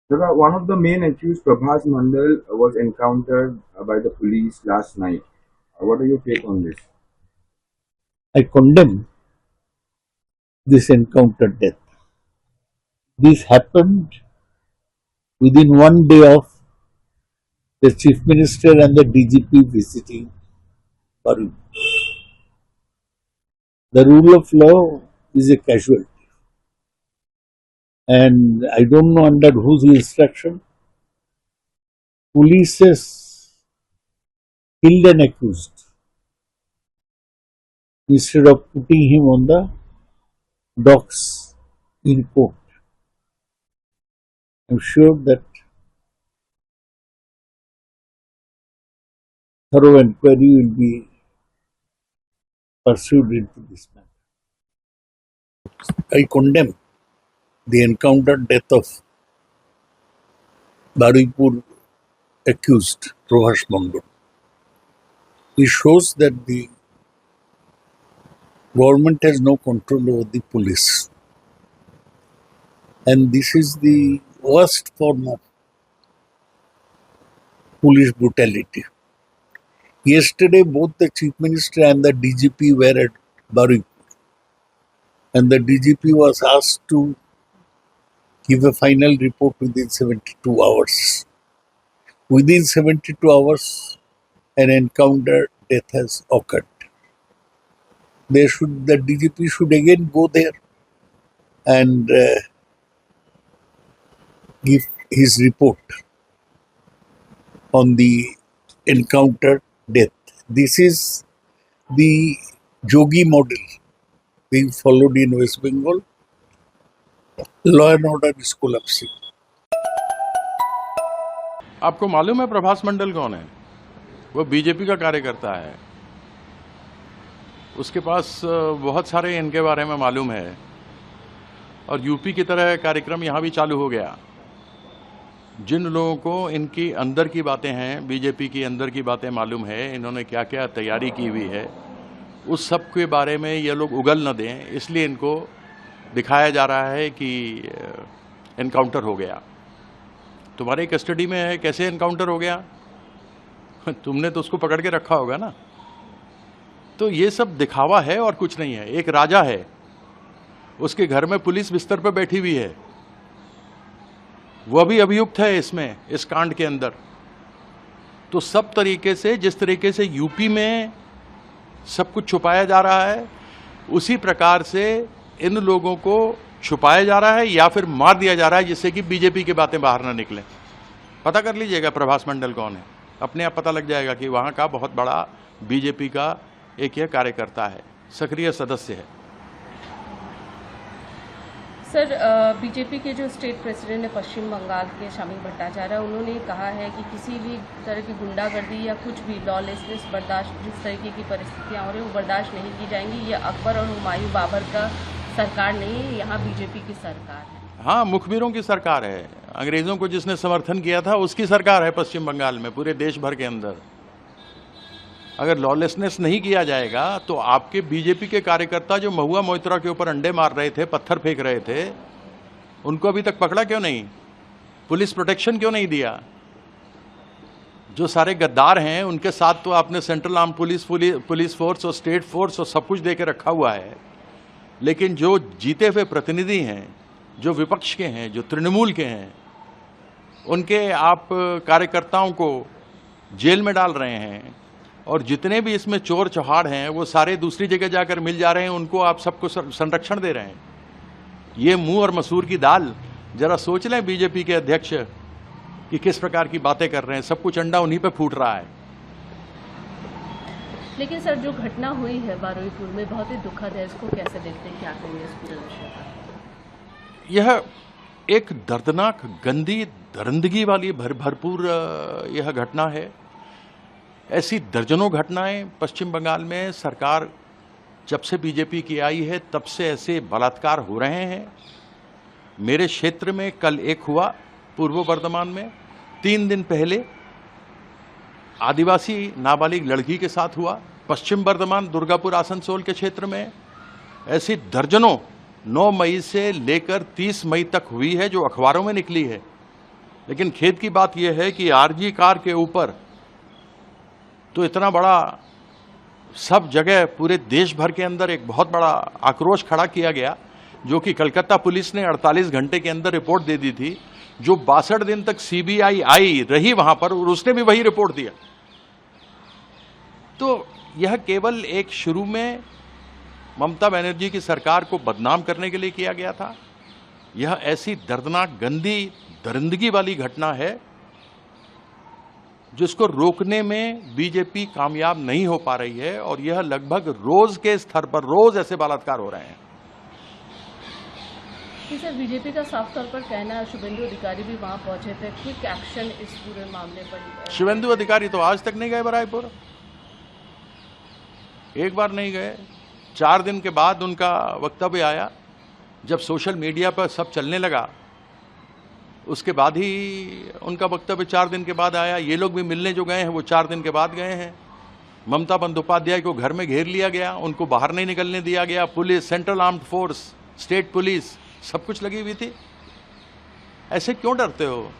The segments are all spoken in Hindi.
One of the main accused, Prabhas Mandal, was encountered by the police last night. What are your take on this? I condemn this encounter death. This happened within one day of the Chief Minister and the DGP visiting Parul. The rule of law is a casualty. And I don't know under whose instruction, police has killed an accused instead of putting him on the docks in court. I'm sure that thorough inquiry will be pursued into this matter. I condemn the encounter death of Baripur accused Prabhas Mandal. It shows that the government has no control over the police. And this is the worst form of police brutality. Yesterday, both the Chief Minister and the DGP were at Baripur. And the DGP was asked to give a final report within 72 hours. Within 72 hours, an encounter death has occurred. The DGP should again go there and give his report on the encounter death. This is the Jogi model being followed in West Bengal. Law and order is collapsing. आपको मालूम है प्रभास मंडल कौन है? वो बीजेपी का कार्यकर्ता है। उसके पास बहुत सारे इनके बारे में मालूम है और यूपी की तरह कार्यक्रम यहाँ भी चालू हो गया। जिन लोगों को इनकी अंदर की बातें हैं, बीजेपी की अंदर की बातें मालूम है, इन्होंने क्या क्या तैयारी की हुई है, उस सब के बारे में ये लोग उगल न दें, इसलिए इनको दिखाया जा रहा है कि एनकाउंटर हो गया। तुम्हारे कस्टडी में है, कैसे एनकाउंटर हो गया? तुमने तो उसको पकड़ के रखा होगा ना। तो ये सब दिखावा है और कुछ नहीं है। एक राजा है, उसके घर में पुलिस बिस्तर पर बैठी हुई है, वह भी अभियुक्त है इसमें, इस कांड के अंदर। तो सब तरीके से, जिस तरीके से यूपी में सब कुछ छुपाया जा रहा है, उसी प्रकार से इन लोगों को छुपाया जा रहा है या फिर मार दिया जा रहा है, जिससे कि बीजेपी की बातें बाहर ना निकलें। पता कर लीजिएगा प्रभास मंडल कौन है, अपने आप पता लग जाएगा कि वहाँ का बहुत बड़ा बीजेपी का एक यह कार्यकर्ता है, सक्रिय सदस्य है। सर, बीजेपी के जो स्टेट प्रेसिडेंट है पश्चिम बंगाल के शामी भट्टाचार्य, उन्होंने कहा है कि किसी भी तरह की गुंडागर्दी या कुछ भी लॉलेसनेस बर्दाश्त, जिस तरीके की परिस्थितियाँ हो रही हैं वो बर्दाश्त नहीं की जाएंगी। ये अकबर और हुमायूं बाबर का सरकार नहीं है, यहाँ बीजेपी की सरकार है। हाँ, मुखबिरों की सरकार है। अंग्रेजों को जिसने समर्थन किया था उसकी सरकार है पश्चिम बंगाल में, पूरे देश भर के अंदर। अगर लॉलेसनेस नहीं किया जाएगा तो आपके बीजेपी के कार्यकर्ता जो महुआ मोइत्रा के ऊपर अंडे मार रहे थे, पत्थर फेंक रहे थे, उनको अभी तक पकड़ा क्यों नहीं? पुलिस प्रोटेक्शन क्यों नहीं दिया? जो सारे गद्दार हैं उनके साथ तो आपने सेंट्रल आर्म पुलिस फोर्स और स्टेट फोर्स और सब कुछ दे के रखा हुआ है, लेकिन जो जीते हुए प्रतिनिधि हैं, जो विपक्ष के हैं, जो तृणमूल के हैं, उनके आप कार्यकर्ताओं को जेल में डाल रहे हैं। और जितने भी इसमें चोर चौहाड़ हैं वो सारे दूसरी जगह जाकर मिल जा रहे हैं, उनको आप सबको संरक्षण दे रहे हैं। ये मुंह और मसूर की दाल, जरा सोच लें बीजेपी के अध्यक्ष कि किस प्रकार की बातें कर रहे हैं। सब कुछ अंडा उन्हीं पे फूट रहा है। लेकिन सर, जो घटना हुई है बारुईपुर में बहुत ही दुखद है, इसको कैसे देखते हैं, क्या कहेंगे इस पूरे विषय पर? यह एक दर्दनाक, गंदी, दरिंदगी वाली भरपूर यह घटना है। ऐसी दर्जनों घटनाएं पश्चिम बंगाल में, सरकार जब से बीजेपी की आई है तब से ऐसे बलात्कार हो रहे हैं। मेरे क्षेत्र में कल एक हुआ पूर्व बर्धमान में, 3 दिन पहले आदिवासी नाबालिग लड़की के साथ हुआ। पश्चिम बर्धमान, दुर्गापुर, आसनसोल के क्षेत्र में ऐसी दर्जनों 9 मई से लेकर 30 मई तक हुई है, जो अखबारों में निकली है। लेकिन खेद की बात यह है कि आरजी कार के ऊपर तो इतना बड़ा सब जगह पूरे देश भर के अंदर एक बहुत बड़ा आक्रोश खड़ा किया गया, जो कि कलकत्ता पुलिस ने 48 घंटे के अंदर रिपोर्ट दे दी थी, जो 62 दिन तक सीबीआई आई रही वहां पर और उसने भी वही रिपोर्ट दिया। तो यह केवल एक शुरू में ममता बनर्जी की सरकार को बदनाम करने के लिए किया गया था। यह ऐसी दर्दनाक, गंदी, दरिंदगी वाली घटना है जिसको रोकने में बीजेपी कामयाब नहीं हो पा रही है, और यह लगभग रोज के स्तर पर रोज ऐसे बलात्कार हो रहे हैं। जी सर, बीजेपी का साफ तौर पर कहना है, शुभेंदु अधिकारी भी वहां पहुंचे थे, क्विक एक्शन इस पूरे मामले पर। शुभेंदु अधिकारी तो आज तक नहीं गए बराईपुर, एक बार नहीं गए। 4 दिन के बाद उनका वक्तव्य आया, जब सोशल मीडिया पर सब चलने लगा उसके बाद ही उनका वक्तव्य 4 दिन के बाद आया। ये लोग भी मिलने जो गए हैं वो 4 दिन के बाद गए हैं। ममता बंदोपाध्याय को घर में घेर लिया गया, उनको बाहर नहीं निकलने दिया गया। Police, central armed force, state police सब कुछ लगी हुई थी। ऐसे क्यों डरते हो?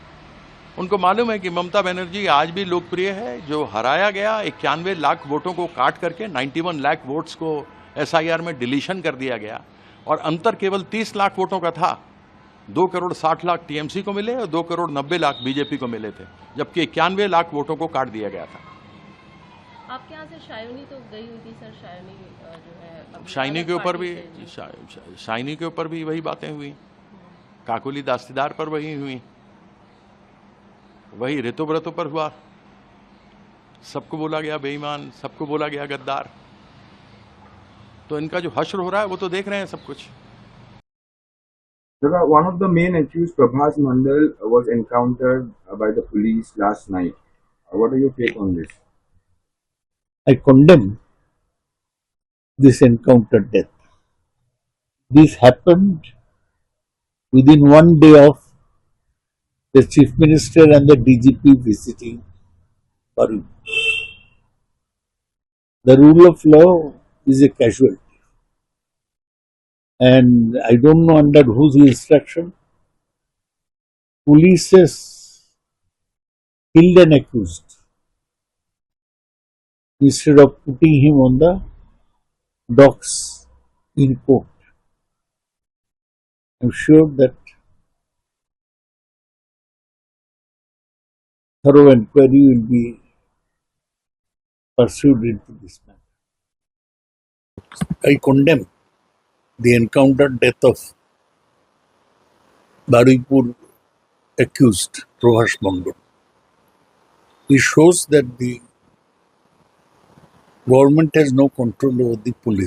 उनको मालूम है कि ममता बनर्जी आज भी लोकप्रिय है। जो हराया गया 91 लाख वोटों को काट करके 91 लाख वोट्स को एसआईआर में डिलीशन कर दिया गया, और अंतर केवल 30 लाख वोटों का था। 2 करोड़ 60 लाख टीएमसी को मिले और 2 करोड़ 90 लाख बीजेपी को मिले थे, जबकि 91 लाख वोटों को काट दिया गया था। आपके यहाँ से शाइनी तो गई हुई थी सर, शाइनी जो है शाइनी के ऊपर भी शाइनी के ऊपर भी वही बातें हुई, काकोली दास्तीदार पर वही हुई, वही ऋतुव्रतों पर हुआ। सबको बोला गया बेईमान, सबको बोला गया गद्दार। तो इनका जो हश्र हो रहा है वो तो देख रहे हैं सब कुछ। One of the main accused, Prabhas Mandal, was encountered by the police last night. What are your take on this? I condemn this encounter death. This happened within one day of the Chief Minister and the DGP visiting Barui. The rule of law is a casualty. And I don't know under whose instruction, police has killed an accused instead of putting him on the docks in court. I'm sure that thorough inquiry will be pursued into this matter. I condemn the encounter death of Baripur accused Prabhas Mandal. It shows that the government has no control over the police.